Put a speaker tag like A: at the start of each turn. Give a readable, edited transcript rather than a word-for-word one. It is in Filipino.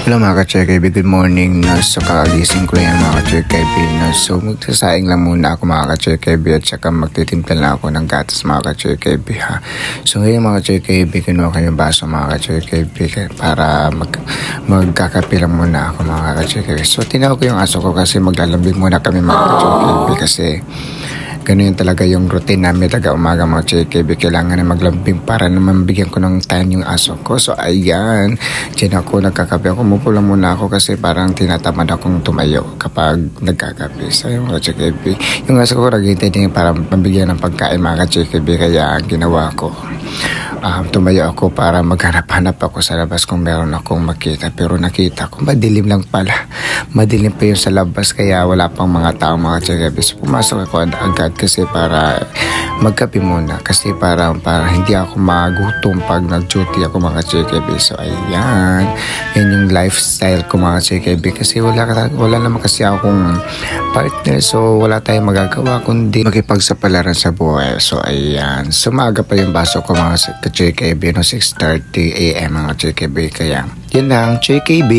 A: Hello mga ka-JKB, good morning na. So kakagising ko lang yan mga ka-JKB na. So magsasaing lang muna ako mga ka-JKB at saka magtitimpla lang ako ng gatas mga ka-JKB ha. So ngayon mga ka-JKB, kinuha ko yung baso mga ka-JKB para magkakape lang muna ako mga ka-JKB. So tinawag ko yung aso ko kasi maglalambing muna kami mga ka-JKB kasi ganun talaga yung routine namin talaga umaga mga JKB. Kailangan na maglambing para naman bigyan ko ng time yung aso ko. So ayan, dyan ako nagkakape. Umupo lang muna ako kasi parang tinatamad akong tumayo kapag nagkakape. So yung mga JKB, yung aso ko naghihintay din para mabigyan ng pagkain mga JKB. Kaya ang ginawa ko, tumayo ako para maghanap-hanap ako sa labas kung meron akong makita. Pero nakita ko, madilim lang pala. Madilim pa yung sa labas kaya wala pang mga tao mga JKB. So pumasok ako agad kasi para magkape muna. Kasi para hindi ako magutom pag nag-duty ako mga JKB. So ayan, yan yung lifestyle ko mga JKB. Kasi wala naman kasi akong partner. So wala tayong magagawa kundi makipagsapalaran sa buhay. So ayan, sumaga pa yung baso ko mga JKB no 6:30 AM mga JKB. Kaya yan lang JKB.